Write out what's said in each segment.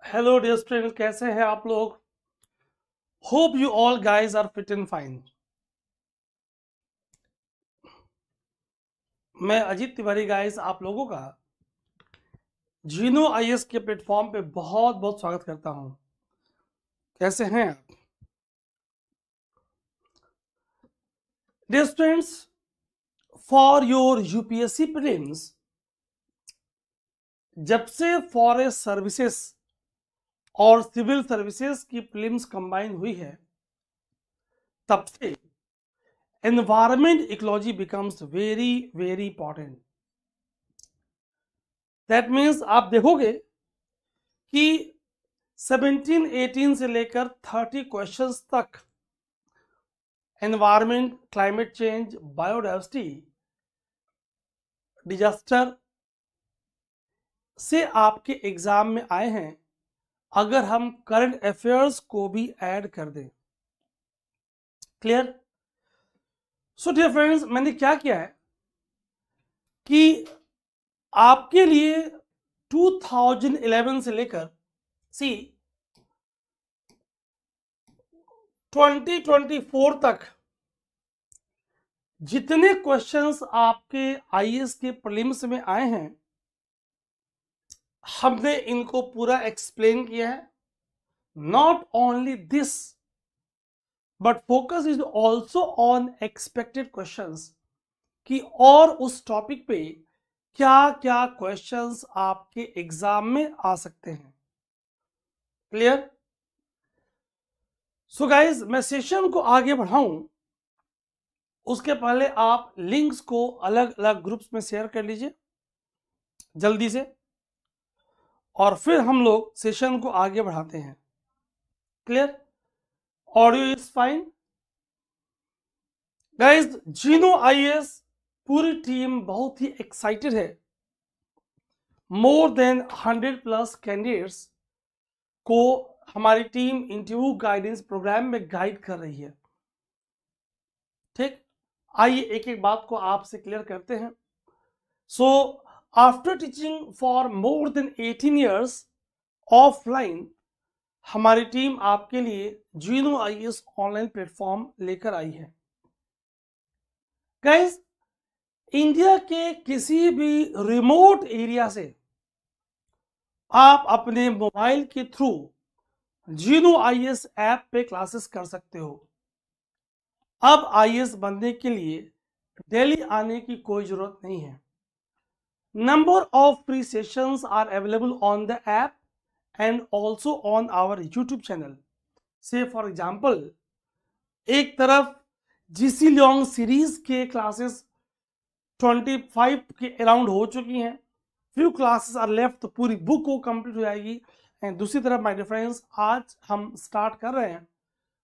Hello dear student, कैसे हैं आप लोग? Hope you all guys are fit and fine. मैं अजीत तिवारी गाइज आप लोगों का जीनो आईएएस के प्लेटफॉर्म पे बहुत बहुत स्वागत करता हूं। कैसे हैं आप dear students? For your UPSC prelims, जब से फॉरेस्ट सर्विसेज और सिविल सर्विसेज की प्रीलिम्स कंबाइन हुई है, तब से environment ecology becomes very very important. That means आप देखोगे कि 17-18 से लेकर 30 क्वेश्चंस तक environment, climate change, biodiversity, disaster से आपके एग्जाम में आए हैं। अगर हम करंट अफेयर्स को भी ऐड कर दें, क्लियर? सो डियर फ्रेंड्स, मैंने क्या किया है कि आपके लिए 2011 से लेकर 2024 तक जितने क्वेश्चंस आपके आईएएस के प्रीलिम्स में आए हैं, हमने इनको पूरा एक्सप्लेन किया है। Not only this, but focus is also on expected questions कि और उस टॉपिक पे क्या क्या क्वेश्चंस आपके एग्जाम में आ सकते हैं। क्लियर? सो गाइज, मैं सेशन को आगे बढ़ाऊं उसके पहले आप लिंक्स को अलग अलग ग्रुप्स में शेयर कर लीजिए जल्दी से, और फिर हम लोग सेशन को आगे बढ़ाते हैं। Clear? Audio is fine guys. जीनो आईएएस पूरी टीम बहुत ही एक्साइटेड है। मोर देन 100+ कैंडिडेट्स को हमारी टीम इंटरव्यू गाइडेंस प्रोग्राम में गाइड कर रही है। ठीक, आइए एक एक बात को आपसे क्लियर करते हैं। So after teaching for more than 18 years offline, हमारी टीम आपके लिए जीनो आईएएस ऑनलाइन प्लेटफॉर्म लेकर आई है। गाइस, इंडिया के किसी भी रिमोट एरिया से आप अपने मोबाइल के थ्रू जीनो आईएएस ऐप पे क्लासेस कर सकते हो। अब आईएएस बनने के लिए दिल्ली आने की कोई जरूरत नहीं है। Number of free sessions are available on the app and also on our YouTube channel. Say for example, एक तरफ जीसी लॉन्ग सीरीज के क्लासेस 25 के अराउंड हो चुकी हैं, फ्यू क्लासेस आर लेफ्ट, तो पूरी बुक को कंप्लीट हो जाएगी। एंड दूसरी तरफ माय डियर फ्रेंड्स, आज हम स्टार्ट कर रहे हैं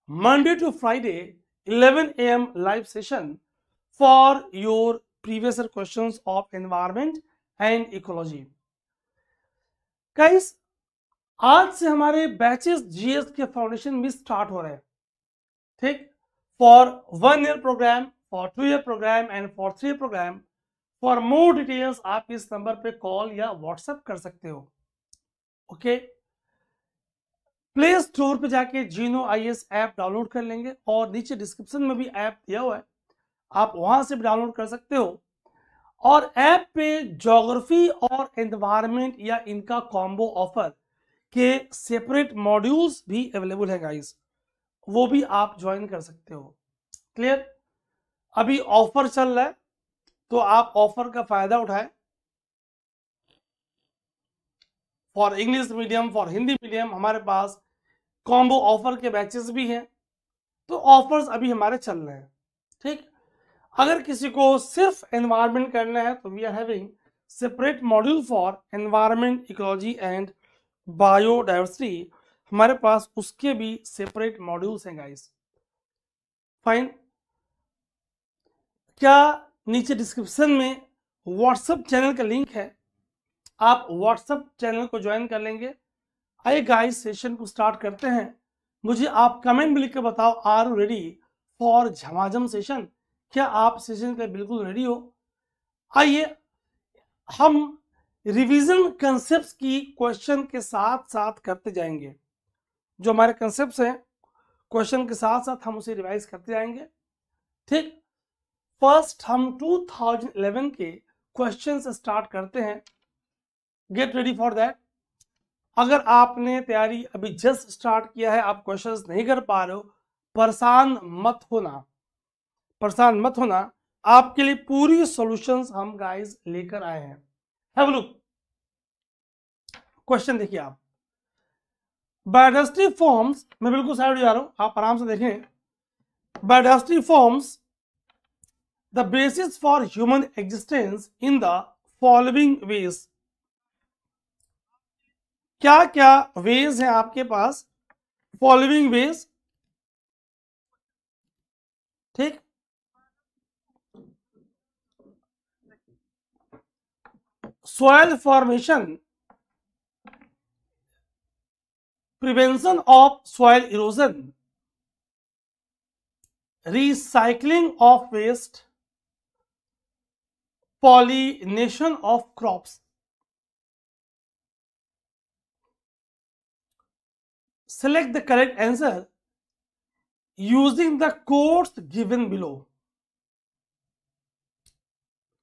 Monday to Friday 11 AM live session for your previous questions of environment and ecology. Guys, आज से हमारे बैचेस जीएस के फाउंडेशन भी स्टार्ट हो रहे हैं। ठीक, for 1 year programme, for 2 year programme and for 3 year programme. For more details आप इस नंबर पे कॉल या व्हाट्सएप कर सकते हो। ओके, प्ले स्टोर पे जाके जीनो आईएएस ऐप डाउनलोड कर लेंगे, और नीचे डिस्क्रिप्शन में भी ऐप दिया हुआ है, आप वहां से भी डाउनलोड कर सकते हो। और ऐप पे ज्योग्राफी और एनवायरमेंट या इनका कॉम्बो ऑफर के सेपरेट मॉड्यूल्स भी अवेलेबल है गाइस, वो भी आप ज्वाइन कर सकते हो। क्लियर? अभी ऑफर चल रहा है, तो आप ऑफर का फायदा उठाएं। For English medium, for Hindi medium हमारे पास कॉम्बो ऑफर के बैचेस भी हैं, तो ऑफर्स अभी हमारे चल रहे हैं। ठीक, अगर किसी को सिर्फ एनवायरमेंट करना है तो we are having separate module for environment, ecology and biodiversity. हमारे पास उसके भी सेपरेट मॉड्यूल्स हैं गाइस। फाइन, क्या नीचे डिस्क्रिप्शन में व्हाट्सएप चैनल का लिंक है, आप व्हाट्सएप चैनल को ज्वाइन कर लेंगे। आइए गाइस, सेशन को स्टार्ट करते हैं। मुझे आप कमेंट में लिख कर बताओ, आर यू रेडी फॉर झमाझम सेशन? क्या आप सेशन के बिल्कुल रेडी हो? आइए हम रिवीजन कंसेप्ट्स की क्वेश्चन के साथ साथ करते जाएंगे। जो हमारे कंसेप्ट्स हैं क्वेश्चन के साथ साथ हम उसे रिवाइज करते जाएंगे। ठीक, फर्स्ट हम 2011 के क्वेश्चन से स्टार्ट करते हैं। Get ready for that. अगर आपने तैयारी अभी जस्ट स्टार्ट किया है, आप क्वेश्चंस नहीं कर पा रहे हो, परेशान मत होना, परेशान मत होना। आपके लिए पूरी सॉल्यूशंस हम गाइस लेकर आए हैं। Have a look. क्वेश्चन देखिए आप। बायोडाइवर्सिटी फॉर्म्स, मैं बिल्कुल साइड जा रहा हूं, आप आराम से देखें। Biodiversity forms the basis for human existence in the following ways. क्या क्या वेज हैं आपके पास? Following ways. ठीक, soil formation, prevention of soil erosion, recycling of waste, pollination of crops. Select the correct answer using the codes given below.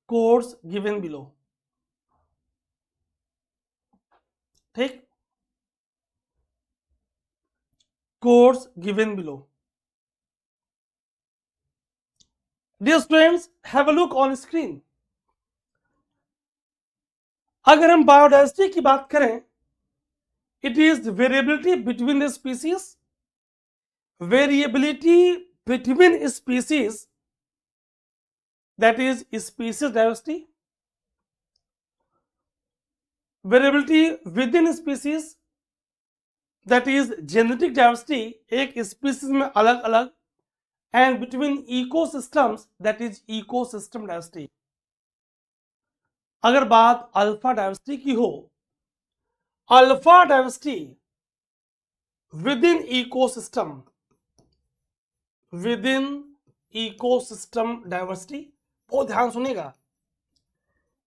Codes given below. ठीक, codes given below. Dear students, have a look on screen. अगर हम biodiversity की बात करें, it is variability between the species. Variability between species, that is species diversity. Variability within species, that is genetic diversity, एक species में अलग अलग, and between ecosystems, that is ecosystem diversity. अगर बात अल्फा डाइवर्सिटी की हो, alpha diversity within ecosystem, within ecosystem diversity. बहुत ध्यान सुनिएगा,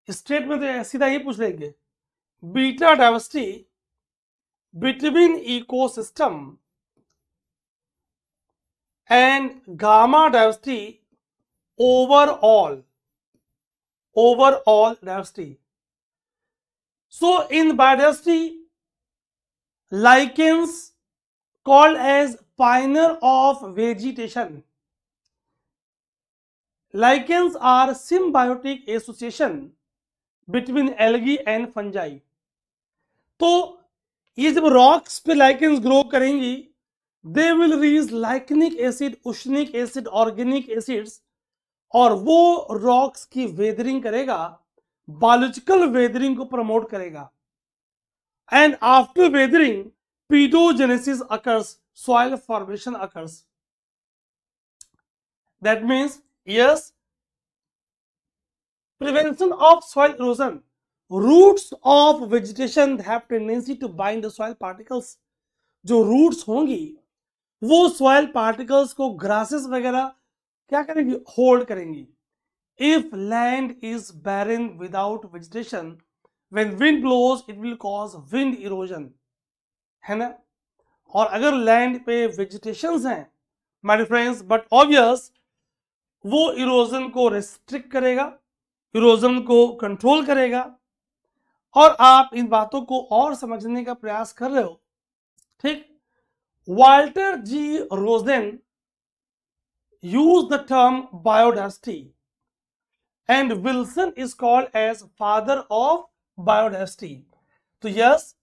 स्टेट में तो सीधा ये पूछ लेंगे, beta diversity between ecosystem and gamma diversity overall diversity. So in biodiversity, lichens called as pioneer of vegetation. Lichens are symbiotic association between algae and fungi. तो ये जब रॉक्स पे लाइकेंस ग्रो करेंगी, they will release lichenic acid, usnic acid, organic acids, और वो rocks की weathering करेगा, biological weathering को प्रमोट करेगा। And after weathering pedogenesis occurs, soil formation occurs. That means yes, prevention of soil erosion. Roots of vegetation have tendency to bind the soil particles. जो roots होंगी वो soil particles को, grasses वगैरह क्या करेंगी? Hold करेंगी। If land is barren without vegetation, when wind blows it will cause wind erosion, है ना। और अगर लैंड पे वेजिटेशंस हैं माय फ्रेंड्स, बट ऑब्वियस वो इरोजन को रेस्ट्रिक्ट करेगा, इरोजन को कंट्रोल करेगा। और आप इन बातों को और समझने का प्रयास कर रहे हो। ठीक, Walter G Rosen use the term biodiversity and Wilson is called as father of biodiversity. तो यस,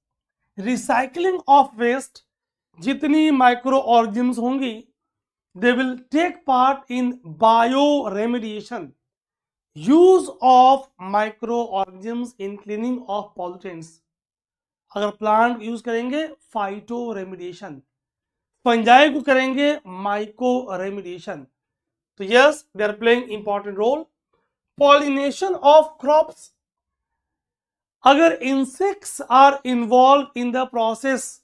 रिसाइकलिंग ऑफ वेस्ट, जितनी माइक्रो ऑर्गेनिम्स होंगी, they will take part in bio remediation, use of micro organisms in cleaning of pollutants. अगर plant use करेंगे phyto remediation, fungi को करेंगे myco remediation. तो yes, they are playing important role. Pollination of crops, अगर insects are involve in the process,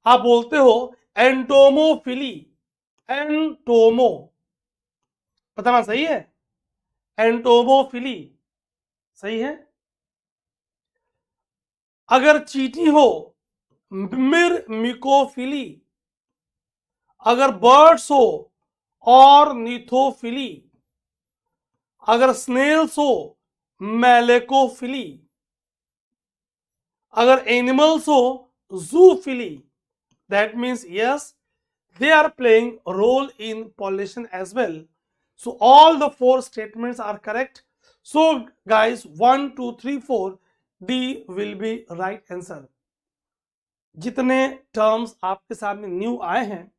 आप बोलते हो entomophily, एंटोमो, बताना सही है, एंटोमोफिली सही है। अगर चींटी हो, मिर्मिकोफिली। अगर बर्ड्स हो, ऑर्निथोफिली। अगर स्नेल्स हो, मैलेकोफिली। अगर एनिमल्स हो, zoophily. That means yes, they are playing a role in pollination as well. So all the four statements are correct. So guys, 1 2 3 4 D will be right answer. जितने terms आपके सामने new आए हैं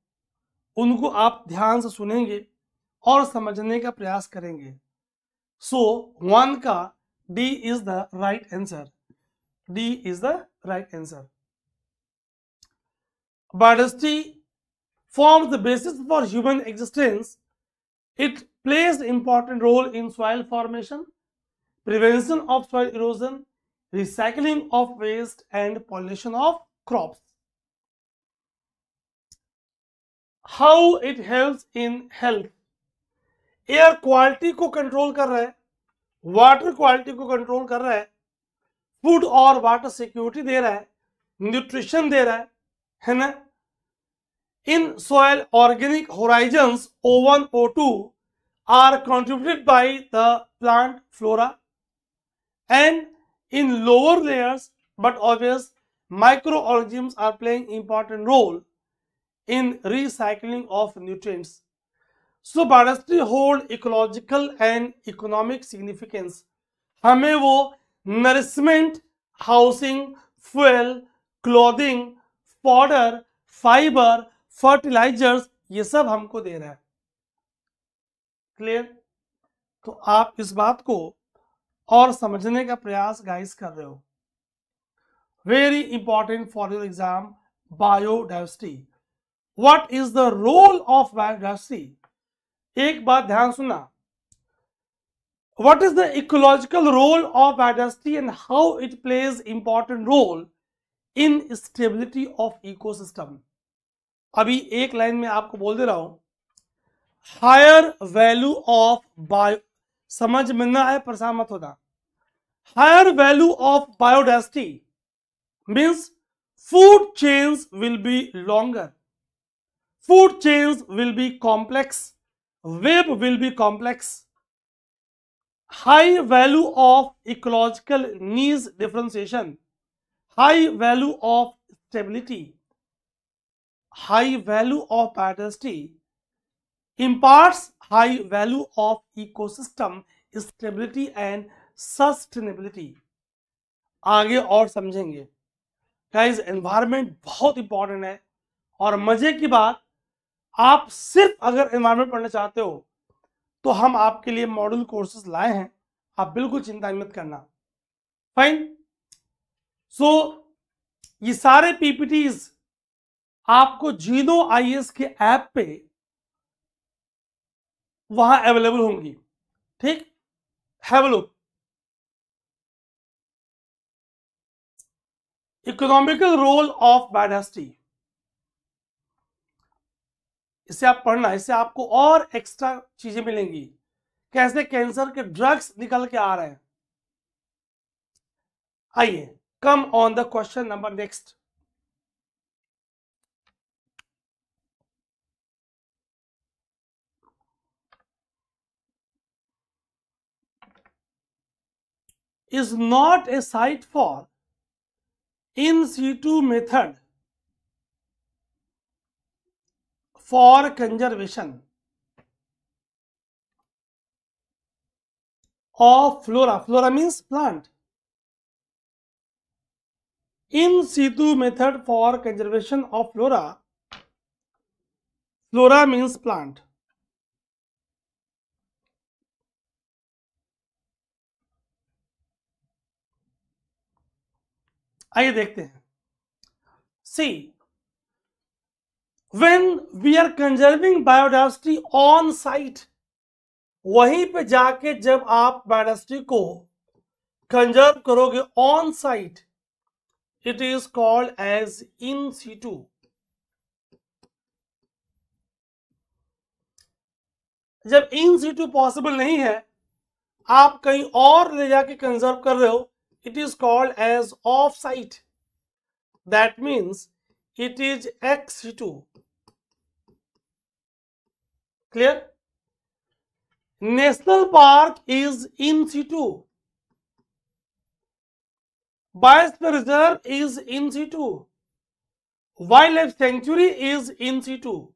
उनको आप ध्यान से सुनेंगे और समझने का प्रयास करेंगे। सो 1 का D is the right answer. D is the right answer. Biodiversity forms the basis for human existence. It plays an important role in soil formation, prevention of soil erosion, recycling of waste, and pollination of crops. How it helps in health? Air quality को control कर रहा है, water quality को control कर रहा है, food और water security दे रहा है, न्यूट्रिशन दे रहा है ना। In soil, organic horizons O1, O2 are contributed by the plant flora, and in lower layers, but obvious, microorganisms are playing important role in recycling of nutrients. So biodiversity hold ecological and economic significance. हमें वो nourishment, housing, fuel, clothing, fodder, fiber, fertilizers ये सब हमको दे रहा है। Clear? तो आप इस बात को और समझने का प्रयास गाइस कर रहे हो। Very important for your exam, biodiversity. What is the role of biodiversity? एक बात ध्यान सुनना, what is the ecological role of biodiversity and how it plays important role in stability of ecosystem. अभी एक लाइन में आपको बोल दे रहा हूं, हायर वैल्यू ऑफ बायो, समझ में ना आए परेशान मत होना। Higher value of biodiversity means food chains will be longer, food chains will be complex, web will be complex. High value of ecological needs differentiation, high value of stability, high value of biodiversity imparts high value of ecosystem stability and sustainability. आगे और समझेंगे guys. Environment बहुत important है और मजे की बात, आप सिर्फ अगर एनवायरनमेंट पढ़ना चाहते हो तो हम आपके लिए मॉड्यूल कोर्सेज लाए हैं, आप बिल्कुल चिंता मत करना। फाइन। सो ये सारे पीपीटीज आपको जीनो आईएएस के ऐप पे वहां अवेलेबल होंगी। ठीक, have a look. Economical role of biodiversity, इसे आप पढ़ना, इससे आपको और एक्स्ट्रा चीजें मिलेंगी। कैसे कैंसर के ड्रग्स निकल के आ रहे हैं। आइए, कम on the question number next. is not a site for in situ method for conservation of flora. Flora means plant. In situ method for conservation of flora. Flora means plant. आइए देखते हैं। See, when we are conserving biodiversity on site, वहीं पे जाके जब आप biodiversity को conserve करोगे on site, it is called as in situ. जब इन सीटू पॉसिबल नहीं है, आप कहीं और ले जाके कंजर्व कर रहे हो, it is called as off site. That means it is ex situ. Clear? National park is in situ. Biosphere reserve is in situ. Wild life sanctuary is in situ.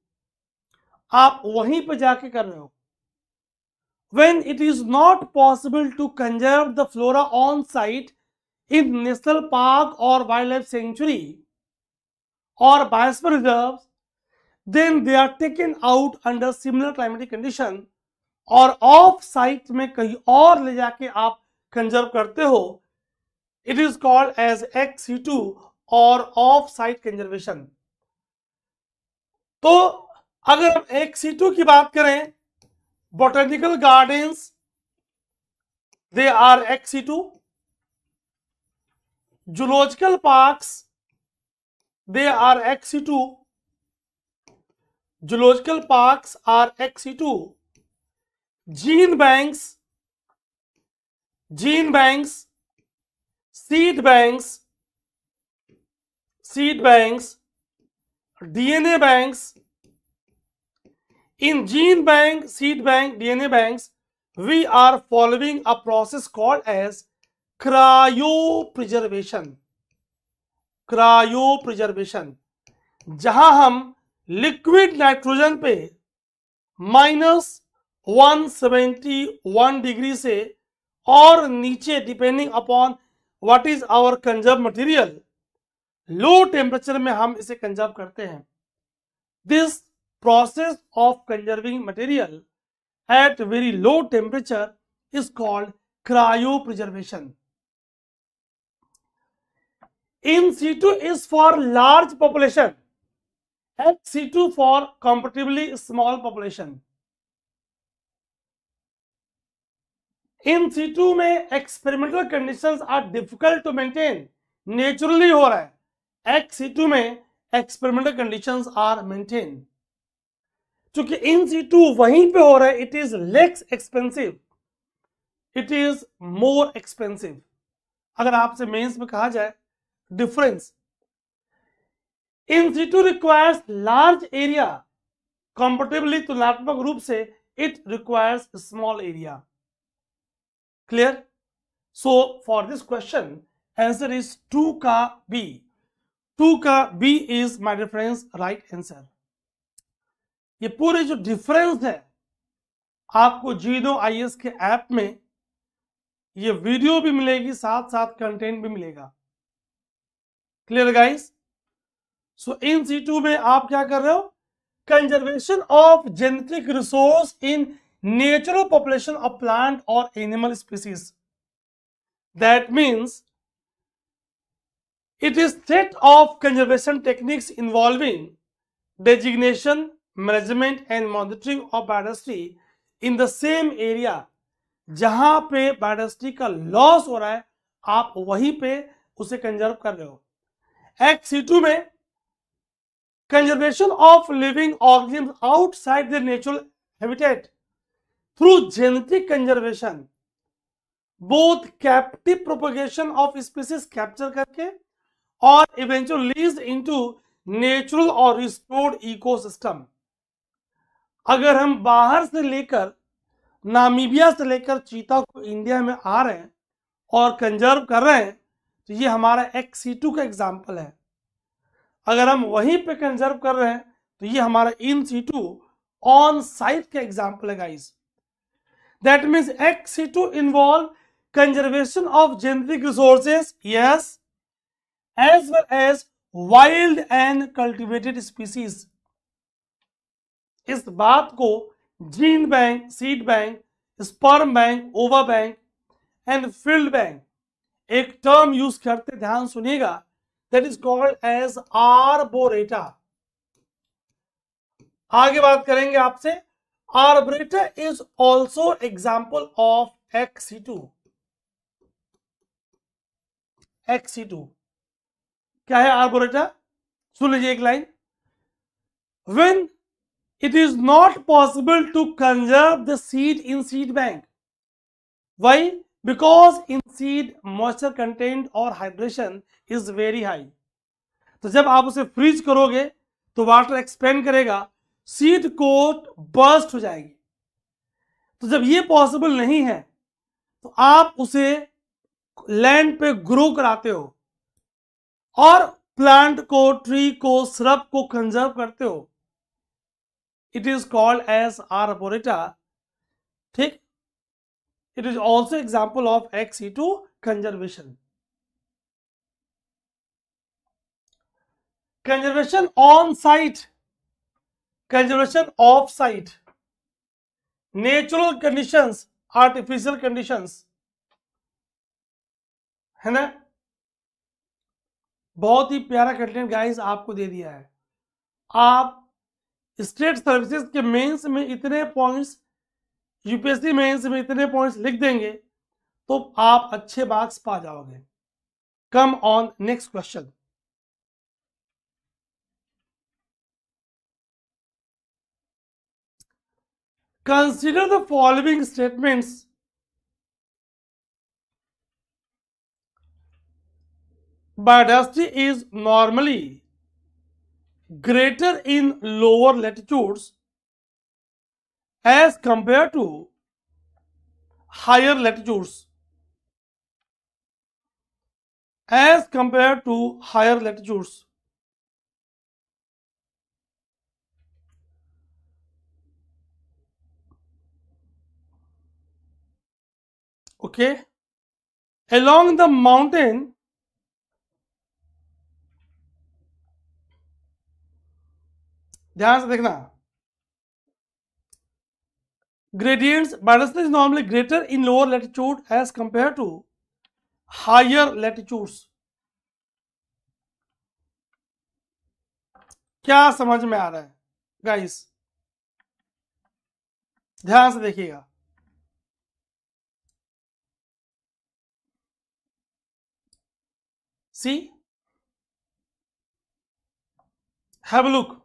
आप वहीं पर जाके कर रहे हो. When it is not possible to conserve the flora on site in national park or wildlife sanctuary or biosphere reserves, then they are taken out under similar climatic condition, और of site में कहीं और ले जाके आप conserve करते हो, it is called as एक्स-2 और ऑफ साइट कंजर्वेशन. तो अगर हम एक्स-2 की बात करें, botanical gardens, they are XC2. Zoological parks, they are XC2. Zoological parks are XC2. Gene banks, seed banks, DNA banks. In gene bank, seed bank, DNA banks, we are following a process called as cryopreservation. Cryopreservation, जहां हम liquid nitrogen पे -171 degree से और नीचे, depending upon what is our conserve material, low temperature में हम इसे कंजर्व करते हैं. This process of conserving material at very low temperature is called cryopreservation. In situ is for large population, ex situ for comparatively small population. In situ में experimental conditions are difficult to maintain, naturally हो रहा है. ex situ में experimental conditions are maintained. चूंकि in situ वहीं पे हो रहा है, it is less expensive, it is more expensive. अगर आपसे मेंस में कहा जाए difference, in situ requires large area, comparatively तुलनात्मक रूप से it requires small area. Clear? So for this question answer is 2 का बी. 2 का B is my difference right answer. ये पूरे जो डिफरेंस है आपको जीनो आईएएस के ऐप में ये वीडियो भी मिलेगी, साथ साथ कंटेंट भी मिलेगा. Clear guys? So in situ में आप क्या कर रहे हो? Conservation of genetic resource in natural population of plant और animal species. That means it is set of conservation techniques involving designation, management and monitoring of biodiversity in the same area. जहां पे biodiversity का loss हो रहा है, आप वहीं पे उसे कंजर्व कर रहे हो. एक्स-2 में conservation of living organism outside there natural habitat through genetic conservation, both captive propagation of species capture करके और इवेंचुअली रिलीज्ड इनटू नेचुरल और रिस्टोर्ड इकोसिस्टम. अगर हम बाहर से लेकर, नामीबिया से लेकर चीता को इंडिया में आ रहे हैं और कंजर्व कर रहे हैं, तो ये हमारा एक्स-2 का एग्जाम्पल है. अगर हम वहीं पे कंजर्व कर रहे हैं तो ये हमारा इन-सीटू ऑन साइट का एग्जाम्पल है guys. That means ex situ involve conservation of genetic resources, yes, as well as wild and cultivated species. इस बात को gene bank, seed bank, sperm bank, ova bank and field bank एक term use करते, ध्यान सुनिएगा, that is called as arboreta. आगे बात करेंगे आपसे. Arboreta is also example of ex situ. Ex situ क्या है? आर्बोरेटा. सुन लीजिए एक line. When it is not possible to conserve the seed in seed bank. Why? Because in seed moisture content or hydration is very high. तो जब आप उसे freeze करोगे तो वाटर एक्सपेंड करेगा, सीड कोट बर्स्ट हो जाएगी. तो जब ये पॉसिबल नहीं है तो आप उसे लैंड पे ग्रो कराते हो और प्लांट को, ट्री को, श्रब को कंजर्व करते हो. It is called as arboreta. ठीक. It is also example of ex situ conservation. Conservation on site, conservation off site, natural conditions, artificial conditions, है ना. बहुत ही प्यारा कंटेंट गाइस आपको दे दिया है. आप स्टेट सर्विसेज के मेंस में इतने पॉइंट्स, यूपीएससी मेंस में इतने पॉइंट्स लिख देंगे तो आप अच्छे मार्क्स पा जाओगे. Come on next question. Consider the following statements. Biodiversity is normally greater in lower latitudes as compared to higher latitudes. As compared to higher latitudes. Okay. Along the mountain, ध्यान से देखना, gradients, biodiversity is normally greater in lower latitude as compared to higher latitudes. क्या समझ में आ रहा है guys? ध्यान से देखिएगा. See, have a look.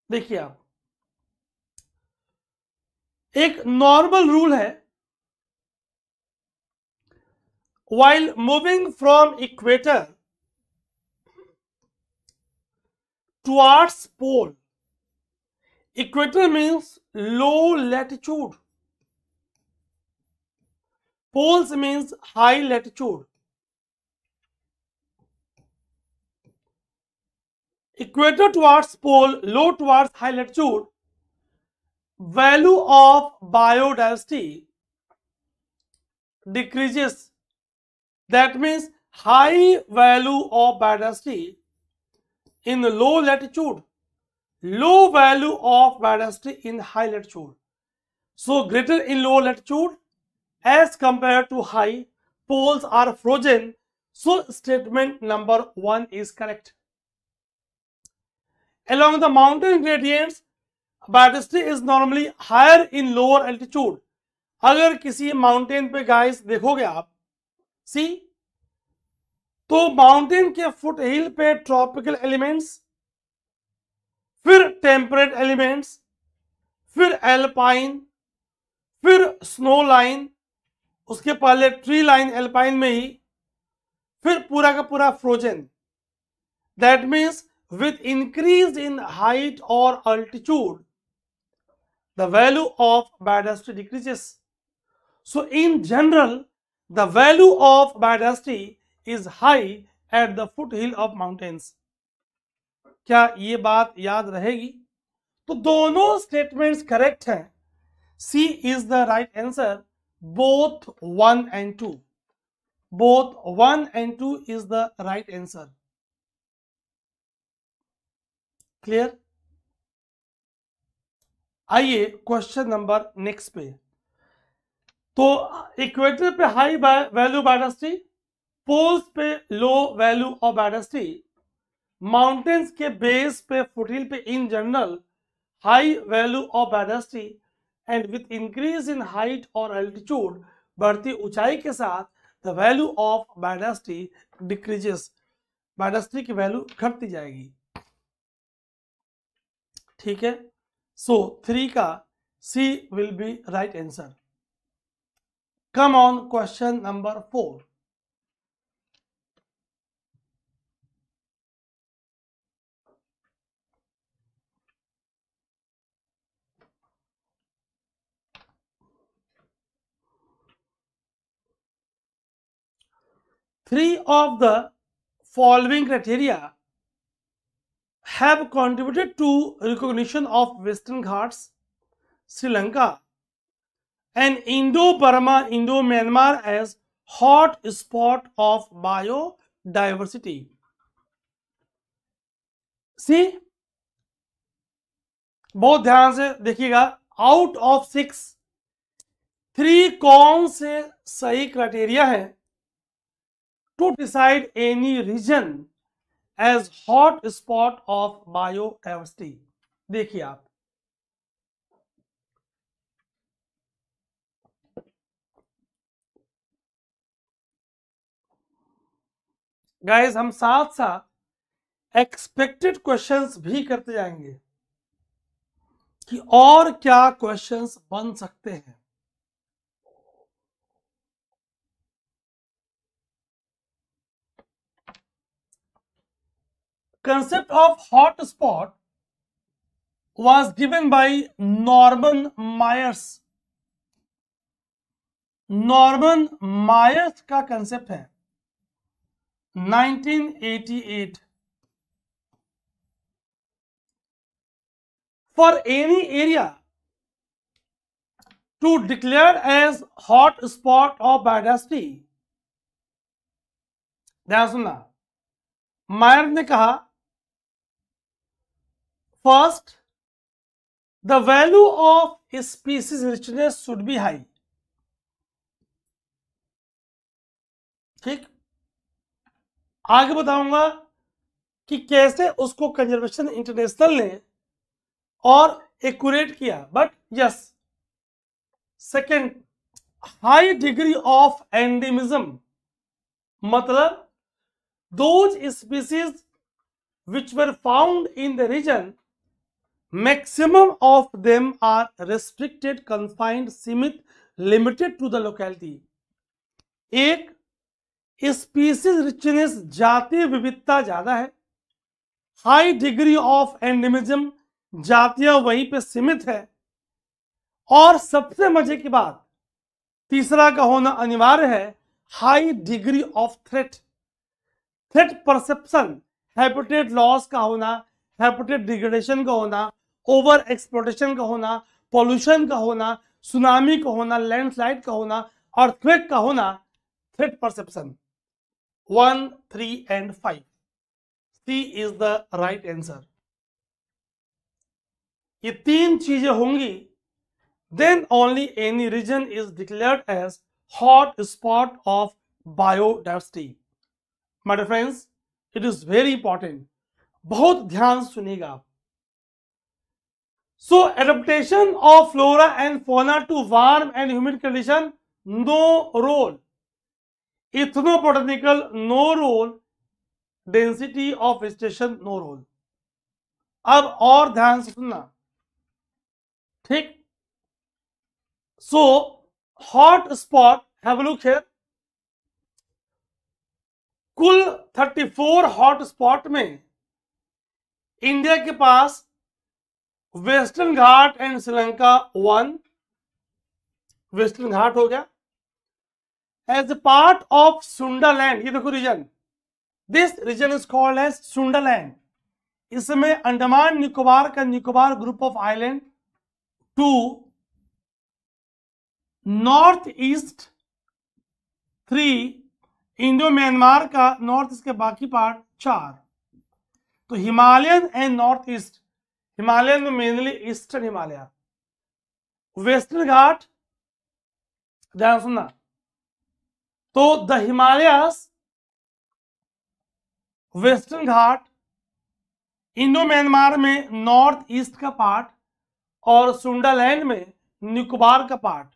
देखिए आप, एक नॉर्मल रूल है, while moving from equator towards pole, equator means low latitude, poles means high latitude. Equator towards pole, low towards high latitude, value of biodiversity decreases. That means high value of biodiversity in low latitude, low value of biodiversity in high latitude. So greater in low latitude as compared to high, poles are frozen. So statement number 1 is correct. Along the mountain gradients, biodiversity is normally higher in lower altitude. अगर किसी mountain पे guys देखोगे आप, सी, तो mountain के foot हिल पे tropical elements, फिर temperate elements, फिर एल्पाइन, फिर स्नो लाइन, उसके पहले ट्री लाइन एल्पाइन में ही, फिर पूरा का पूरा frozen. That means with increase in height or altitude, the value of biodiversity decreases. So in general, the value of biodiversity is high at the foothill of mountains. क्या ये बात याद रहेगी? तो दोनों स्टेटमेंट्स करेक्ट हैं. C is the right answer. Both 1 and 2. Both 1 and 2 is the right answer. Clear? आइए question number next पे. तो इक्वेटर पे हाई वैल्यू बायोडायवर्सिटी, पोल्स पे low value of biodiversity, mountains के बेस पे, फुटहिल पे in general high value of biodiversity, and with increase in height और altitude, बढ़ती ऊंचाई के साथ the value of biodiversity decreases, biodiversity की वैल्यू घटती जाएगी. ठीक है, सो 3 का C will be right answer. Come on question number 4. Three of the following criteria have contributed to recognition of Western Ghats, Sri Lanka, and Indo-Burma, Indo-Myanmar as hot spot of biodiversity. See, बहुत ध्यान से देखिएगा. Out of 6, 3 कौन से सही criteria है to decide any region as hot spot of biodiversity. देखिए आप, गाइस हम साथ साथ एक्सपेक्टेड क्वेश्चंस भी करते जाएंगे कि और क्या क्वेश्चंस बन सकते हैं. Concept of hot spot was given by Norman Myers. Norman Myers का कंसेप्ट है 1988. For any area to declare as hot spot of biodiversity, ध्यान सुनना, मायर ने कहा first the value of species richness should be high. ठीक, आगे बताऊंगा कि कैसे उसको कंजर्वेशन इंटरनेशनल ने और एक्यूरेट किया. But yes, second, high degree of endemism, मतलब those species which were found in the region, maximum of them are restricted, confined, सीमित, limited to the locality. एक, स्पीसीज रिचनेस, जातीय विविधता ज्यादा है. हाई डिग्री ऑफ एंडेमिज्म, जातियां वहीं पे सीमित है. और सबसे मजे की बात, तीसरा का होना अनिवार्य है, high degree of threat. Threat perception, habitat loss का होना, हैबिटेट डिग्रेडेशन का होना, ओवर एक्सप्लोटेशन का होना, पॉल्यूशन का होना, सुनामी का होना, लैंडस्लाइड का होना, अर्थक्वेक का होना. Threat perception 1, 3 and 5. C is the right answer. ये 3 चीजें होंगी, then only any region is declared as hot spot of biodiversity. My dear friends, it is very important. बहुत ध्यान सुनिएगा आप. So adaptation of flora and fauna to warm and humid condition, no role. Ethnobotanical, no role. Density of vegetation, no role. अब और ध्यान से सुनना, ठीक. So hot spot, have a look here. कुल 34 हॉट स्पॉट में इंडिया के पास western Ghat and Sri Lanka 1, western Ghat हो गया. As a part of Sundaland, ये देखो region, this region is called as Sundaland. इसमें अंडमान निकोबार का Nicobar group of island 2, north east 3, Indo Myanmar का नॉर्थ ईस्ट के बाकी पार्ट 4. तो Himalayan and north east, Himalayan में mainly eastern Himalaya, western Ghat, ध्यान सुनना. तो the Himalayas, western Ghat, Indo Myanmar में नॉर्थ ईस्ट का पार्ट और सुंडालैंड में निकोबार का पार्ट.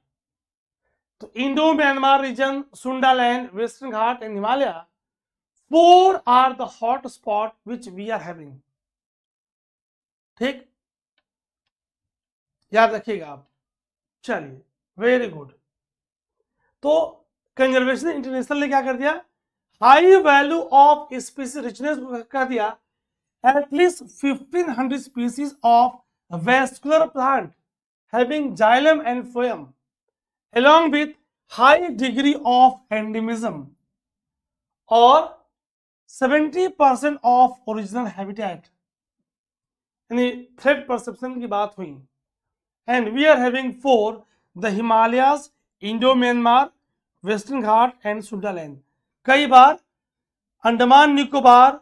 तो Indo Myanmar region, Sundaland, Western Ghat and Himalaya, 4 are the hot spot which we are having. ठीक, याद रखिएगा आप। चलिए, वेरी गुड। तो कंजर्वेशन इंटरनेशनल ने क्या कर दिया, high value of species richness कर दिया at least 1500 species of vascular plant having xylem and phloem along with high degree of endemism और 70% of original habitat, यानी थ्रेट परसेप्शन की बात हुई। And we are having 4 the Himalayas, Indo Myanmar, western Ghat and Sundaland. कई बार Andaman Nicobar,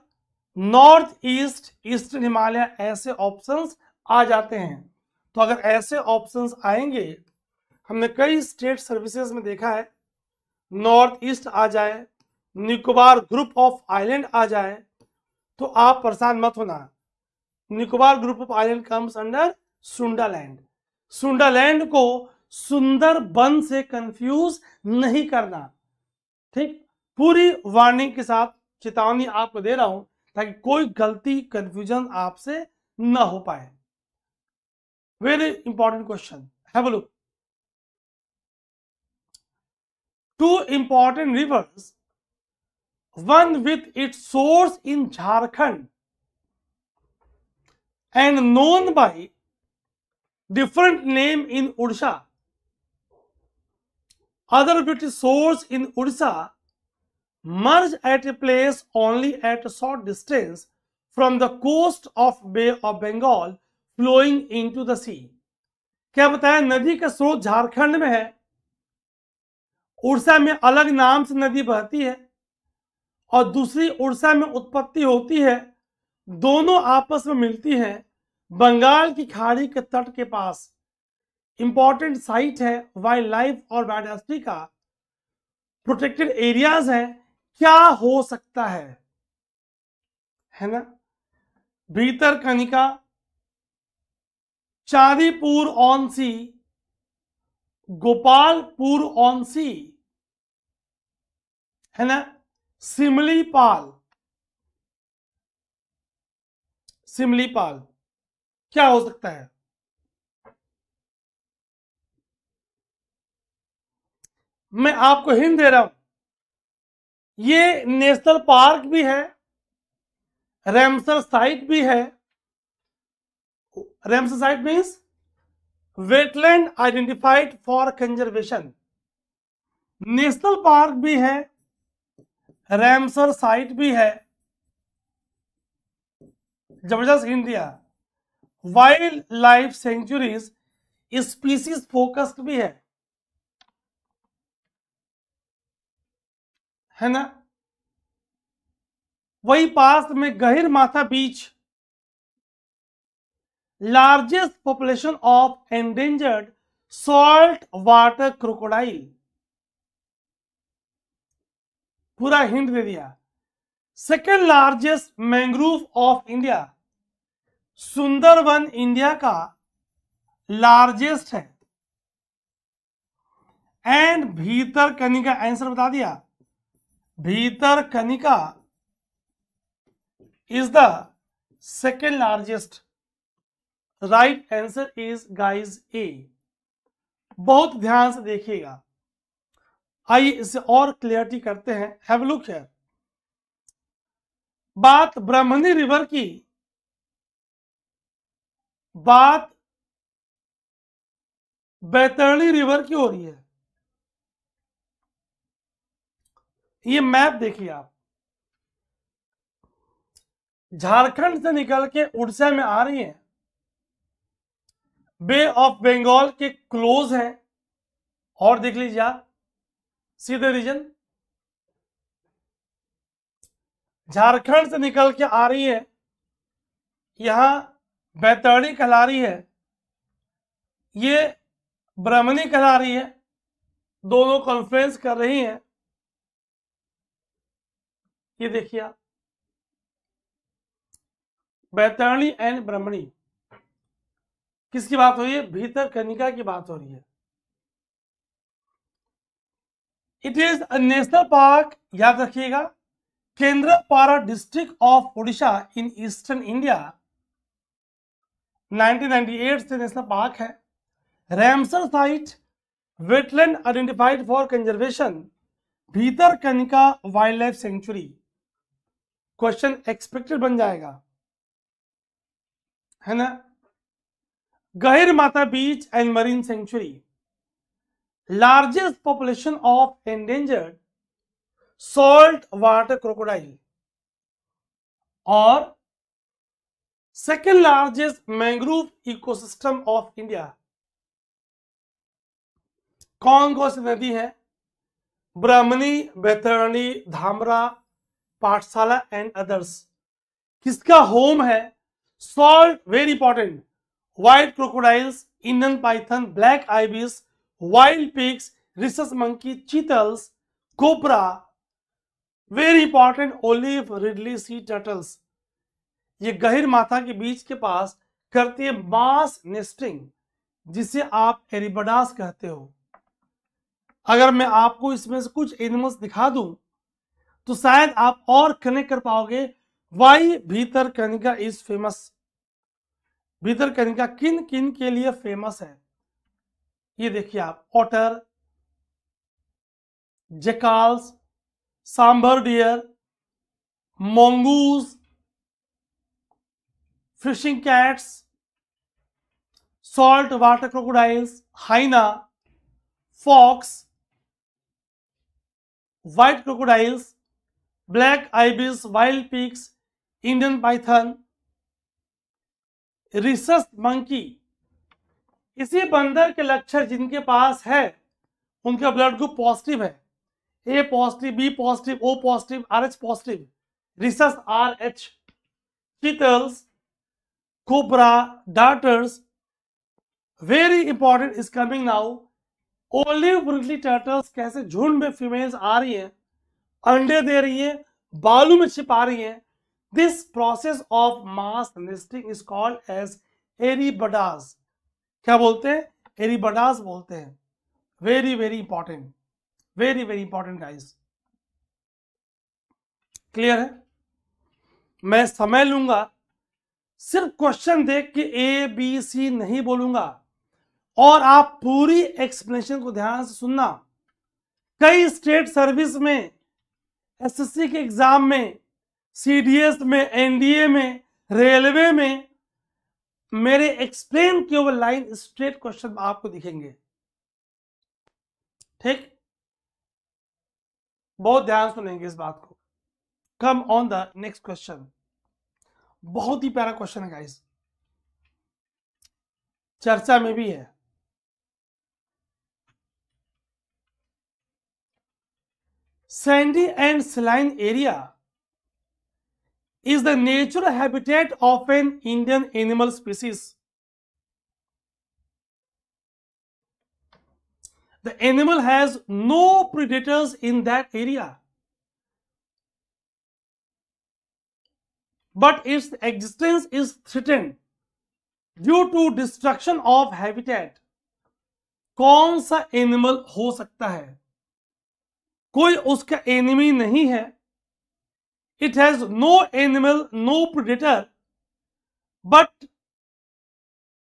north east, eastern Himalaya ऐसे options आ जाते हैं। तो अगर ऐसे ऑप्शंस आएंगे, हमने कई स्टेट सर्विसेज में देखा है, नॉर्थ ईस्ट आ जाए, निकोबार ग्रुप ऑफ आइलैंड आ जाए, तो आप परेशान मत होना। Nicobar group of island comes under Sundaland. Sundaland को सुंदरबन से कंफ्यूज नहीं करना, ठीक। पूरी वार्निंग के साथ चेतावनी आपको दे रहा हूं ताकि कोई गलती कंफ्यूजन आपसे न हो पाए। Very important question, have a look. Two important rivers, one with its source in Jharkhand and known by different name in Odisha, other with its source in Odisha, merge at a place only at a short distance from the coast of Bay of Bengal flowing into the sea। क्या बताया, नदी का स्रोत झारखंड में है, उड़ीसा में अलग नाम से नदी बहती है और दूसरी उड़ीसा में उत्पत्ति होती है, दोनों आपस में मिलती हैं बंगाल की खाड़ी के तट के पास। इंपॉर्टेंट साइट है, वाइल्ड लाइफ और बायोडायवर्सिटी का प्रोटेक्टेड एरियाज है। क्या हो सकता है ना, Bhitarkanika, Chandipur on sea, Gopalpur on sea, है ना, सिमलीपाल। सिमलीपाल क्या हो सकता है? मैं आपको हिंट दे रहा हूं, ये नेशनल पार्क भी है, रेमसर साइट भी है। Ramsar site means wetland identified for conservation. National park भी है, रेमसर साइट भी है। जबरदस्त हिंट दिया। Wild life sanctuaries species focused भी है ना। वही पास में Gahir Matha beach, largest population of endangered salt water crocodile. पूरा हिंट दे दिया। Second largest mangrove of India, Sundarban India का लार्जेस्ट है। एंड भीतरकनिका, आंसर बता दिया, Bhitarkanika is the second largest. Right answer is guys ए। बहुत ध्यान से देखिएगा। आइए इसे और क्लियरिटी करते हैं। Have look here. बात ब्राह्मणी रिवर की, बात बैतरणी रिवर की हो रही है। ये मैप देखिए आप, झारखंड से निकल के उड़ीसा में आ रही है, बे ऑफ बंगाल के क्लोज है। और देख लीजिए आप, सीधे रीजन झारखंड से निकल के आ रही है, यहां बैतरणी कहला रही है, ये ब्राह्मणी कहला रही है, दोनों कॉन्फ्रेंस कर रही हैं। ये देखिए आप, बैतरणी एंड ब्राह्मणी। किसकी बात हो रही है? भीतरकनिका की बात हो रही है। It is a national park, याद रखिएगा, Kendrapara district of Orissa in eastern India. 1998 से नेशनल पार्क है। Ramsar site wetland identified for conservation, Bhitarkanika wild life sanctuary. Question expected बन जाएगा, है ना। Gahirmatha beach and marine sanctuary, largest population of endangered salt water crocodile, और second largest mangrove ecosystem of India. कौन कौन सी नदी है? Brahmani, Baitarani, Dhamra, Pathsala and others. किसका होम है? Salt, very important, white crocodiles, Indian python, black ibis, wild pigs, rhesus monkey, chitals, cobra, very important, olive ridley sea turtles. ये गहिर माथा के बीच के पास करती है मास नेस्टिंग, जिसे आप एरिबडास कहते हो। अगर मैं आपको इसमें से कुछ एनिमल्स दिखा दूं तो शायद आप और कनेक्ट कर पाओगे। Why Bhitarkanika is famous. Bhitarkanika किन किन के लिए फेमस है? ये देखिए आप, otter, jackals, sambar deer, mongoose, fishing cats, salt water crocodiles, hyena, fox, white crocodiles, black ibis, wild pigs, Indian python, rhesus monkey. इसी बंदर के लक्षण जिनके पास है उनका ब्लड ग्रुप पॉजिटिव है, A positive, B positive, O positive, R H positive, rhesus R H. Chitals, cobra, darters, very important is coming now, olive ridley turtles कैसे झुंड में फीमेल्स आ रही हैं, अंडे दे रही हैं, बालू में छिपा रही हैं। This process of mass nesting is called as arribadas. क्या बोलते हैं? एरिबडास बोलते हैं। Very very important, very very important guys. Clear है? मैं समय लूंगा, सिर्फ क्वेश्चन देख के ए बी सी नहीं बोलूंगा, और आप पूरी एक्सप्लेनेशन को ध्यान से सुनना। कई स्टेट सर्विस में, एसएससी के एग्जाम में, सीडीएस में, एनडीए में, रेलवे में मेरे एक्सप्लेन किए हुए लाइन स्ट्रेट क्वेश्चन आपको दिखेंगे। ठीक, बहुत ध्यान सुनेंगे इस बात को। कम ऑन द नेक्स्ट क्वेश्चन। बहुत ही प्यारा क्वेश्चन है गाइस, चर्चा में भी है। Sandy and saline area is the natural habitat of an Indian animal species. The animal has no predators in that area, but its existence is threatened due to destruction of habitat. कौन सा animal हो सकता है? कोई उसका enemy नहीं है। It has no animal, no predator, but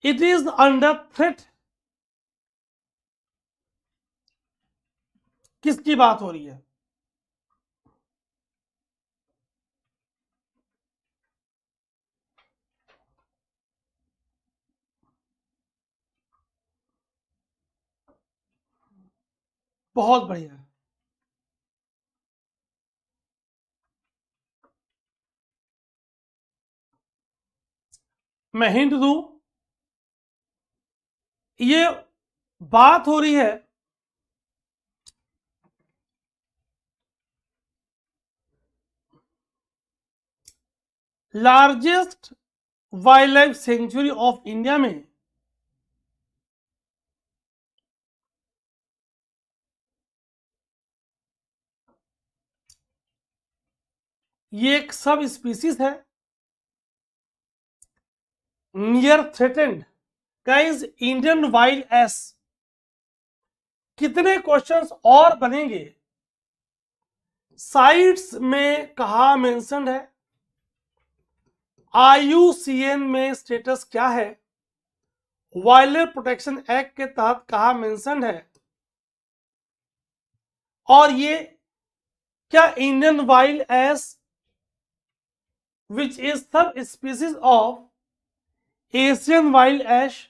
it is under threat. किसकी बात हो रही है? बहुत बढ़िया। मैं हिंट दूं, ये बात हो रही है largest wild life century of India में ये एक सब स्पीसीज है, near threatened. Guys, Indian wild S. कितने क्वेश्चंस और बनेंगे? साइट्स में कहा मेंशन्ड है, IUCN में स्टेटस क्या है, वाइल्ड लाइफ प्रोटेक्शन एक्ट के तहत कहाँ मेंशन है, और ये क्या Indian wild ass which is sub species of Asian wild ass,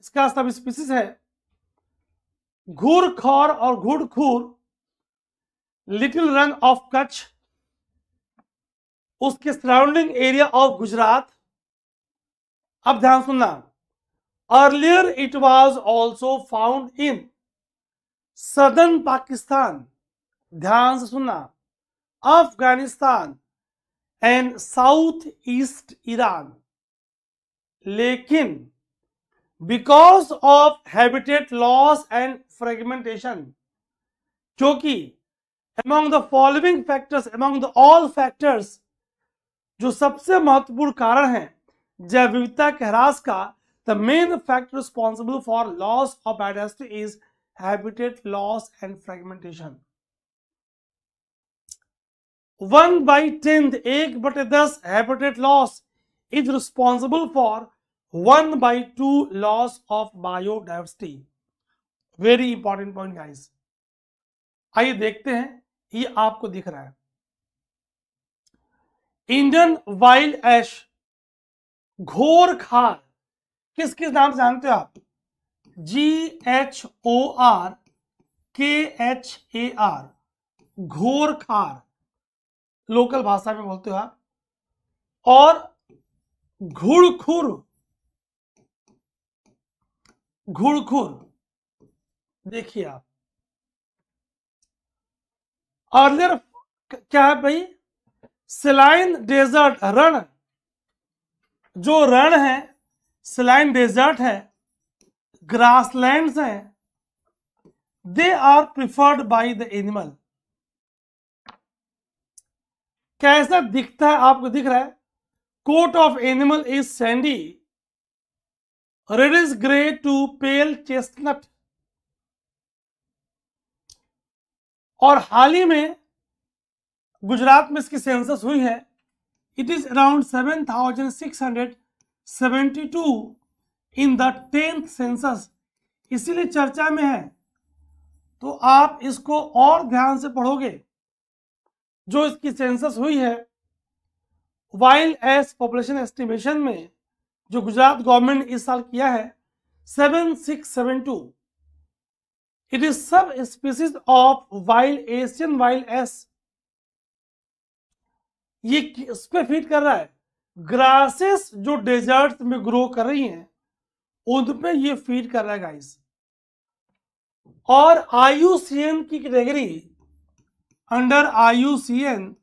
इसका सब स्पीसीज है। घूरखोर और घुड़खूर लिटिल रन ऑफ कच्छ, उसके सराउंडिंग एरिया ऑफ गुजरात। अब ध्यान सुनना, earlier it was also found in southern Pakistan, ध्यान से सुनना, Afghanistan and south east Iran, लेकिन because of habitat loss and fragmentation, क्योंकि among the following factors, among the all factors, जो सबसे महत्वपूर्ण कारण है जैव विविधता के ह्रास का, the main factor responsible for loss of biodiversity is habitat loss and fragmentation. 1/10, 1/10 habitat loss is responsible for 1/2 loss of biodiversity. Very important point guys. आइए देखते हैं, ये आपको दिख रहा है इंडियन वाइल्ड एश घोरखार, किस किस नाम से जानते हो आप? GHORKHAR, घोरखार लोकल भाषा में बोलते हो आप, और घुड़खुर, घुड़खुर देखिए आप। अर्लियर क्या है भाई? सलाइन डेजर्ट, रण, जो रण है सलाइन डेजर्ट है, ग्रासलैंड्स हैं, they are preferred by the animal. कैसा दिखता है आपको दिख रहा है? Coat of animal is sandy, reddish grey to pale chestnut. और हाल ही में गुजरात में इसकी सेंसस हुई है, it is around 7672 in the 10th census, इसीलिए चर्चा में है। तो आप इसको और ध्यान से पढ़ोगे, जो इसकी सेंसस हुई है वाइल्ड एस पॉपुलेशन एस्टिमेशन में, जो गुजरात गवर्नमेंट ने इस साल किया है 7672, it is sub species of wild Asian wild ass. ये इस पे फीड कर रहा है, ग्रासेस जो डेजर्ट में ग्रो कर रही हैं उन पे ये फीड कर रहा है गाइस। और IUCN की category, under IUCN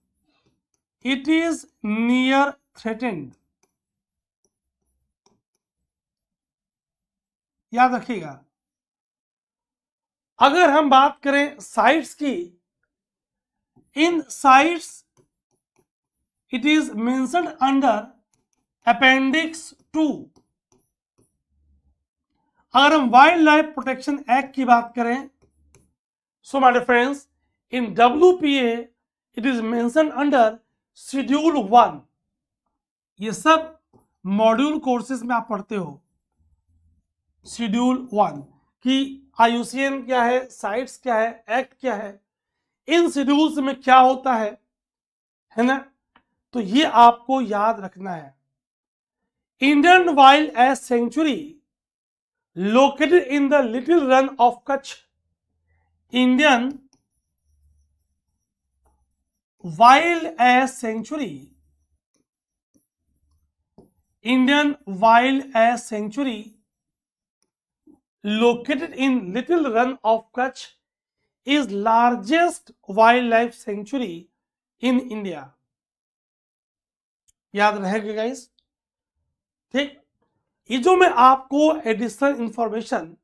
it is near threatened, याद रखिएगा। अगर हम बात करें साइट्स की, in CITES it is mentioned under appendix 2। अगर हम वाइल्ड लाइफ प्रोटेक्शन एक्ट की बात करें, so my dear friends, in WPA it is mentioned under schedule 1। ये सब मॉड्यूल कोर्सेज में आप पढ़ते हो, शेड्यूल 1 कि IUCN क्या है, साइट्स क्या है, एक्ट क्या है, इन शेड्यूल्स में क्या होता है ना? तो ये आपको याद रखना है। Indian wild ass sanctuary located in the Little Run of Kutch, Indian Wild Ass Sanctuary, Indian Wild Ass Sanctuary located in Little Run of Kutch is largest wildlife sanctuary in India. याद रहेगा guys, ठीक। ये जो मैं आपको additional information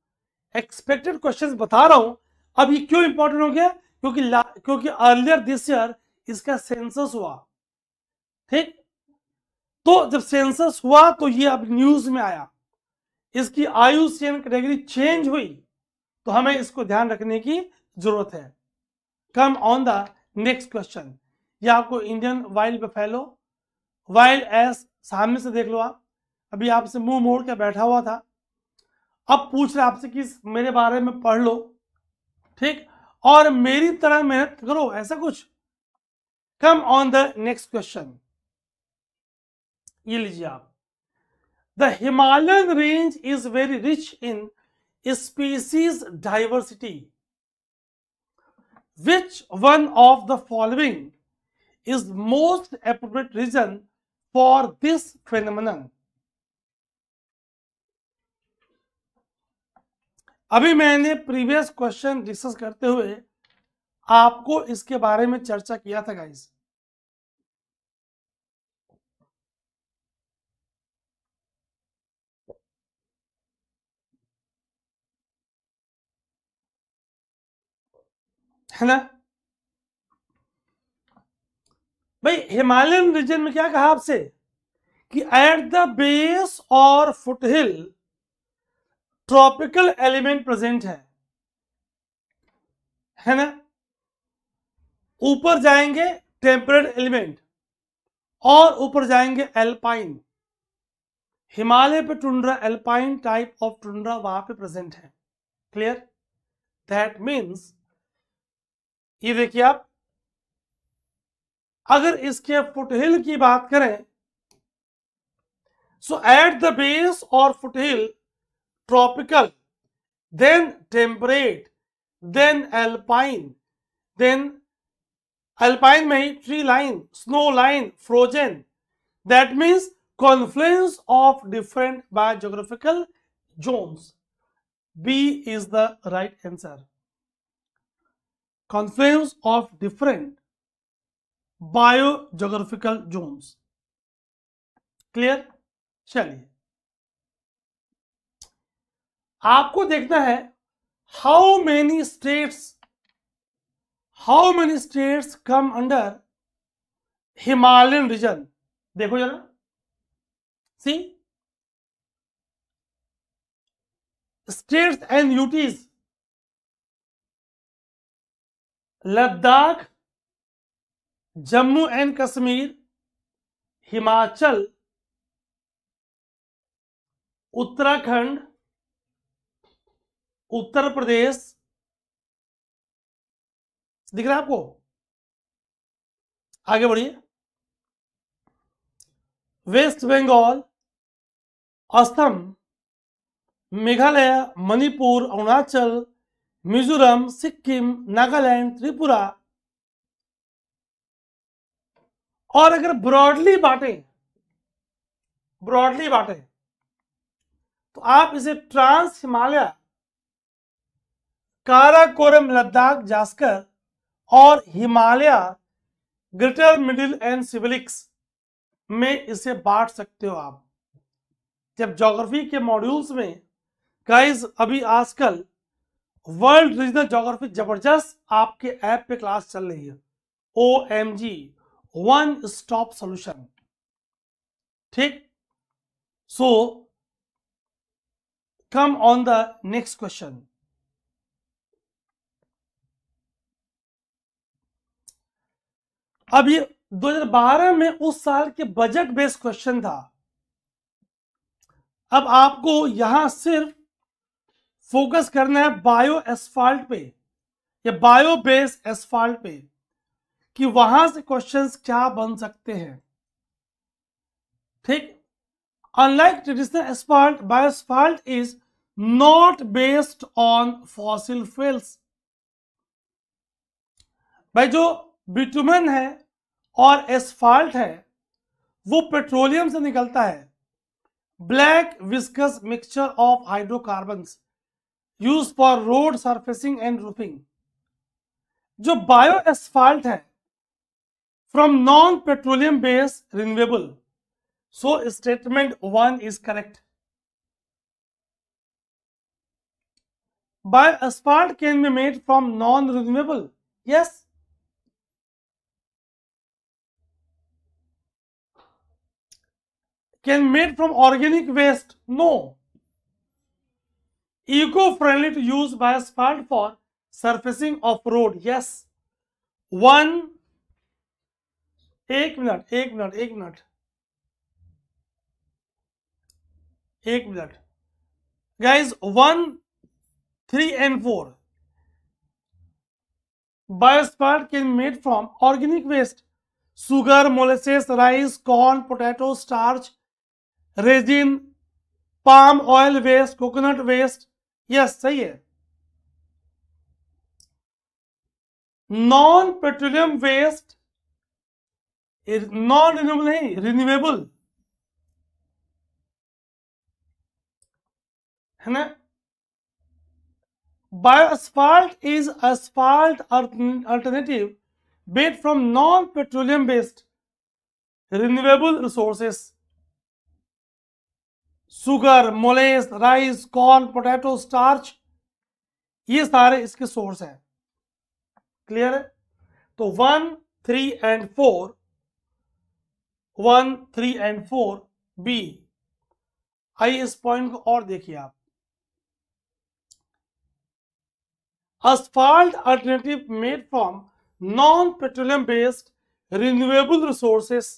expected questions बता रहा हूं, अब ये क्यों इंपॉर्टेंट हो गया? क्योंकि अर्लियर दिस ईयर इसका सेंसस हुआ, ठीक। तो जब सेंसस हुआ तो ये अब न्यूज में आया, इसकी IUCN कैटेगरी चेंज हुई, तो हमें इसको ध्यान रखने की जरूरत है। कम ऑन द नेक्स्ट क्वेश्चन। ये आपको Indian wild buffalo, wild ass सामने से देख लो आप, अभी आपसे मुंह मोड़ के बैठा हुआ था, अब पूछ रहे आपसे कि मेरे बारे में पढ़ लो, ठीक, और मेरी तरह मेहनत करो, ऐसा कुछ। कम ऑन द नेक्स्ट क्वेश्चन, ये लीजिए आप। The Himalayan range is very rich in species diversity. Which one of the following is most appropriate reason for this phenomenon? अभी मैंने प्रीवियस क्वेश्चन डिस्कस करते हुए आपको इसके बारे में चर्चा किया था गाइस। है ना भाई? हिमालयन रीजन में क्या कहा आपसे कि एट द बेस और फुटहिल ट्रॉपिकल एलिमेंट प्रेजेंट है ना? ऊपर जाएंगे टेम्परेट एलिमेंट और ऊपर जाएंगे एल्पाइन। हिमालय पे tundra, alpine type of tundra वहां पे प्रेजेंट है। क्लियर? दैट मीन्स ये देखिए आप, अगर इसके फुटहिल की बात करें, सो एट द बेस और foothill tropical, then temperate, then alpine, then alpine में ही tree line, snow line, frozen. That means confluence of different biogeographical zones. B is the right answer. Confluence of different biogeographical zones. Clear? चलिए, आपको देखना है how many states come under Himalayan region. देखो जरा, see states and UTs: Ladakh, Jammu and Kashmir, Himachal, Uttarakhand, Uttar Pradesh. दिख रहा है आपको? आगे बढ़िए। वेस्ट बंगाल, असम, मेघालय, मणिपुर, अरुणाचल, मिजोरम, सिक्किम, नागालैंड, त्रिपुरा। और अगर ब्रॉडली बांटे तो आप इसे ट्रांस हिमालय, काराकोरम, लद्दाख, जास्कर और हिमालय ग्रेटर मिडिल एंड सिविलिक्स में इसे बांट सकते हो आप। जब ज्योग्राफी के मॉड्यूल्स में गाइस, अभी आजकल वर्ल्ड रीजनल ज्योग्राफी जबरदस्त आपके ऐप पे क्लास चल रही है, OMG, वन स्टॉप सॉल्यूशन। ठीक, so come on the next question. अब ये 2012 में उस साल के बजट बेस्ड क्वेश्चन था। अब आपको यहां सिर्फ फोकस करना है बायो एस्फाल्ट पे या बायो बेस्ड एस्फाल्ट पे, कि वहां से क्वेश्चंस क्या बन सकते हैं। ठीक, unlike traditional asphalt, bio asphalt is not based on fossil fuels. भाई, जो बिटुमेन है और एस्फाल्ट है वो पेट्रोलियम से निकलता है। Black viscous mixture of hydrocarbons use for road surfacing and roofing. जो बायो एस्फाल्ट है from non petroleum based renewable. So statement 1 is correct. Bio asphalt can be made from non-renewable. Yes. Can made from organic waste? No. Eco-friendly to use biosphalt for surfacing of road? Yes. One. एक minute. guys, 1, 3 and 4. Biosphere can be made from organic waste, sugar, molasses, rice, corn, potato, starch, resin, palm oil waste, coconut waste. Yes, सही है. Non petroleum waste non renewable नहीं, renewable है ना. Bioasphalt is asphalt alternative made from non-petroleum based renewable resources. Sugar, molasses, rice, corn, potato, starch, ये सारे इसके source हैं. Clear है. तो 1, 3 and 4, 1, 3 and 4 बी. आइए इस पॉइंट को और देखिए आप. asphalt alternative made from non-petroleum based renewable resources.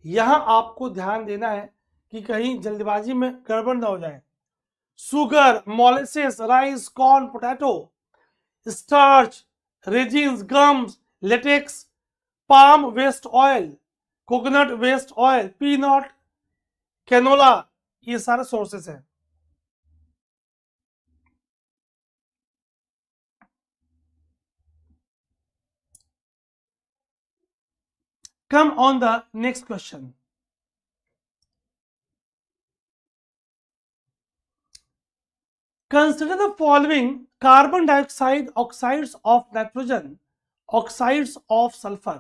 यहां आपको ध्यान देना है कि कहीं जल्दबाजी में गड़बड़ ना हो जाए. Sugar, molasses, rice, corn, potato, starch, resins, gums, latex, palm waste oil, coconut waste oil, peanut, canola, ये सारे सोर्सेस हैं. Come on the next question. Consider the following carbon dioxide, oxides of nitrogen, oxides of sulfur.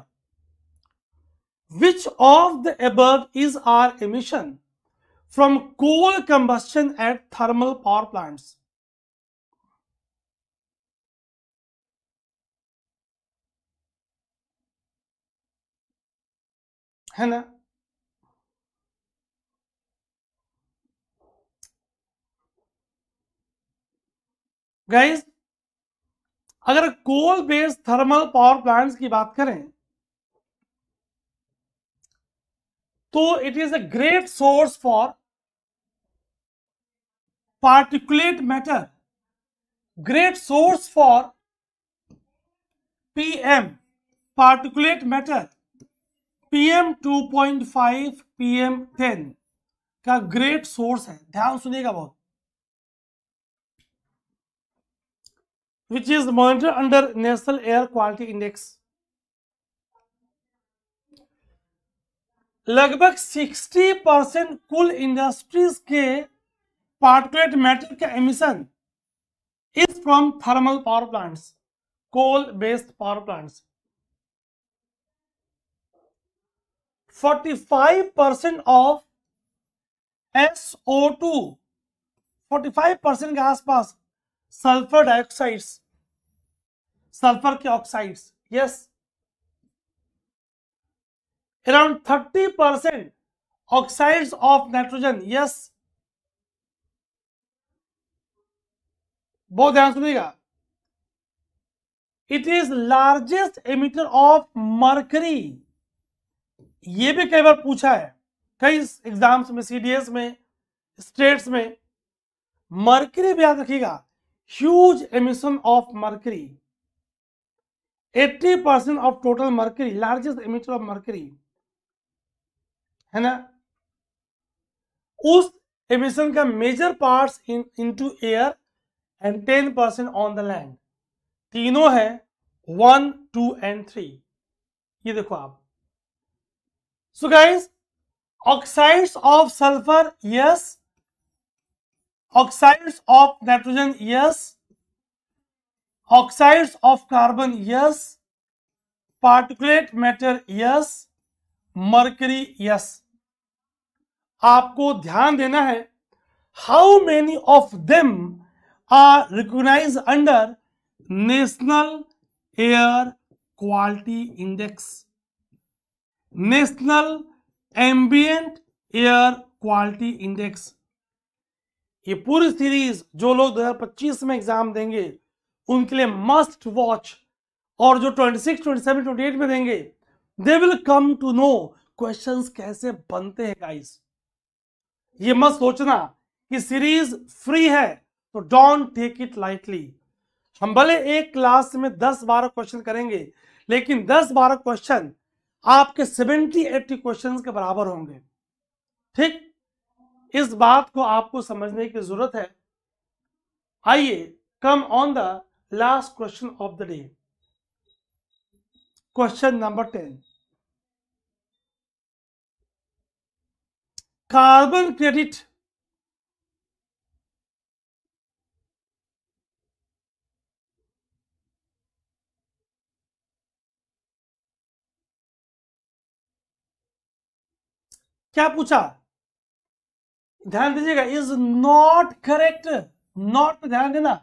Which of the above is our emission from coal combustion at thermal power plants? है ना. Guys, अगर coal based thermal power plants की बात करें तो it is a great source for particulate matter, great source for PM particulate matter, PM 2.5, PM 10 का great source है. ध्यान सुनिएगा बहुत. which is monitored under National Air Quality Index. लगभग 60% कुल इंडस्ट्रीज के पार्टिकुलेट मैटर का emission is from thermal power plants, coal based power plants. 45% of SO2, 45% के आसपास सल्फर डाइऑक्साइड्स, सल्फर के oxides. Yes. around 30% oxides of nitrogen. yes. बहुत ध्यान सुनिएगा. It is largest emitter of mercury. ये भी कई बार पूछा है कई एग्जाम्स में, CDS में, स्टेट्स में. मर्करी भी याद रखिएगा. Huge emission of mercury. 80% of total mercury, largest emitter of mercury, है ना. उस एमिशन का major parts into air and 10% on the land. तीनों है 1, 2 and 3. ये देखो आप. So guys, oxides of sulphur yes, oxides of nitrogen yes, oxides of carbon yes, particulate matter yes, mercury yes. आपको ध्यान देना है how many of them are recognized under national air quality index, national ambient air quality index. ये पूरी series जो लोग 2025 में exam देंगे उनके लिए मस्ट वॉच, और जो 26, 27, 28 में देंगे they will come to know questions कैसे बनते हैं. गाइस, ये मत सोचना कि सीरीज फ्री है तो डोंट टेक इट लाइटली। हम भले एक क्लास में 10-12 क्वेश्चन करेंगे, लेकिन 10-12 क्वेश्चन आपके 70-80 क्वेश्चन के बराबर होंगे। ठीक, इस बात को आपको समझने की जरूरत है। आइए, कम on the last question of the day, question number 10। Carbon credit क्या पूछा, ध्यान दीजिएगा, इज नॉट करेक्ट। नॉट पे ध्यान देना,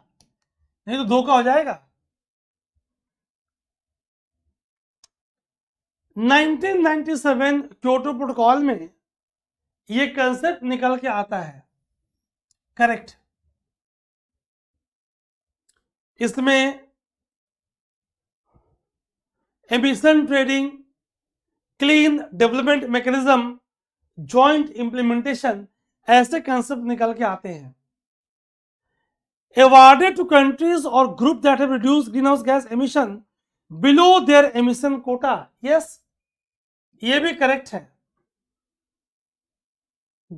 नहीं तो धोखा हो जाएगा। 1997 क्योटो प्रोटोकॉल में ये कंसेप्ट निकल के आता है, करेक्ट। इसमें emission trading, clean development mechanism, joint implementation, ऐसे कंसेप्ट निकल के आते हैं। Awarded to countries or group that have reduced greenhouse gas emission below their emission quota. Yes, ये भी करेक्ट है।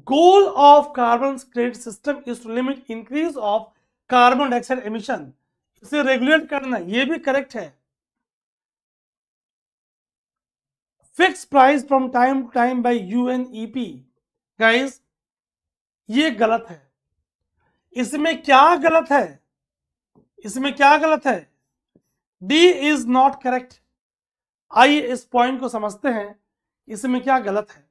Goal of carbon credit system is to limit increase of carbon dioxide emission. इसे regulate करना, ये भी correct है। Fixed price from time to time by UNEP. Guys, ये गलत है। इसमें क्या गलत है, इसमें क्या गलत है? D is not correct. आइए इस पॉइंट को समझते हैं, इसमें क्या गलत है।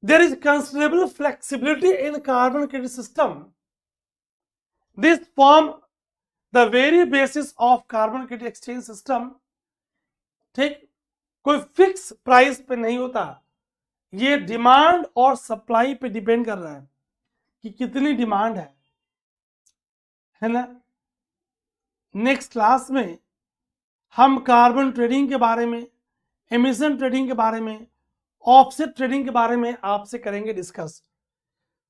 There is considerable flexibility in carbon credit system. This form the very basis of carbon credit exchange system. ठीक, कोई फिक्स प्राइस पे नहीं होता, ये डिमांड और सप्लाई पे डिपेंड कर रहा है कि कितनी डिमांड है ना। नेक्स्ट क्लास में हम कार्बन ट्रेडिंग के बारे में, एमिशन ट्रेडिंग के बारे में, ऑफसेट ट्रेडिंग के बारे में आपसे करेंगे discuss.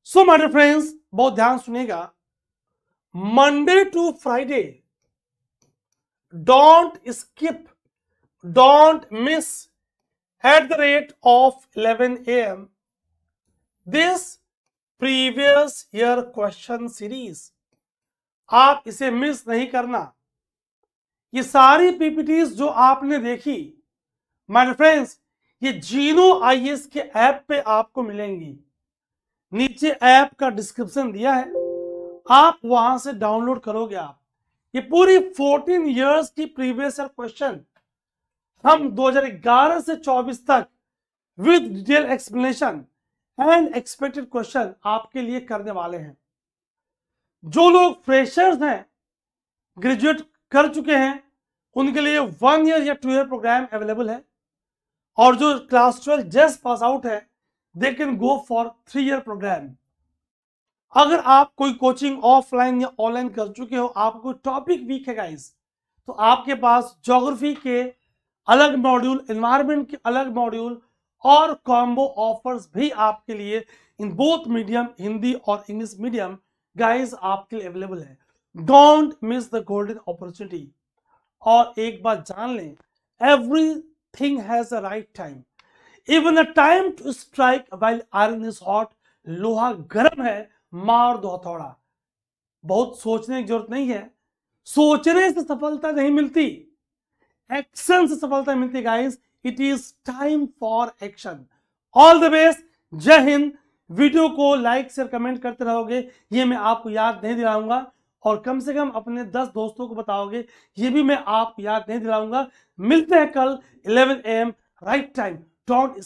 So my dear friends, बहुत ध्यान सुनिएगा। Monday to Friday, don't skip, don't miss at the rate of 11 AM this previous year question series। आप इसे मिस नहीं करना। ये सारी पीपीटीज जो आपने देखी माय फ्रेंड्स, ये जीनो आईएएस के ऐप पे आपको मिलेंगी। नीचे ऐप का डिस्क्रिप्शन दिया है, आप वहां से डाउनलोड करोगे। आप ये पूरी 14 इयर्स की प्रीवियस ईयर क्वेश्चन हम 2011 से 24 तक with detail explanation and expected question आपके लिए करने वाले हैं। जो लोग फ्रेशर्स हैं, ग्रेजुएट कर चुके हैं, उनके लिए 1 ईयर या 2 ईयर प्रोग्राम अवेलेबल है, और जो क्लास 12 जस्ट पास आउट है they can go for 3 year programme. अगर आप कोई कोचिंग ऑफलाइन या ऑनलाइन कर चुके हो, आपको टॉपिक वीक है गाइस, तो आपके पास ज्योग्राफी के अलग मॉड्यूल, एनवायरमेंट के अलग मॉड्यूल और कॉम्बो ऑफर्स भी आपके लिए इन बोथ मीडियम, हिंदी और इंग्लिश मीडियम गाइस आपके लिए अवेलेबल है। Don't miss the golden opportunity. और एक बात जान लें, everything has a right time, even the time to strike while iron is hot. लोहा गर्म है, मार दो हथौड़ा। बहुत सोचने की जरूरत नहीं है, सोचने से सफलता नहीं मिलती, एक्शन से सफलता मिलती guys. It is time for action. All the best, जय हिंद। वीडियो को लाइक शेयर कमेंट करते रहोगे, ये मैं आपको याद नहीं दिलाऊंगा, और कम से कम अपने 10 दोस्तों को बताओगे, ये भी मैं आपको याद नहीं दिलाऊंगा। मिलते हैं कल 11 AM राइट टाइम। डोंट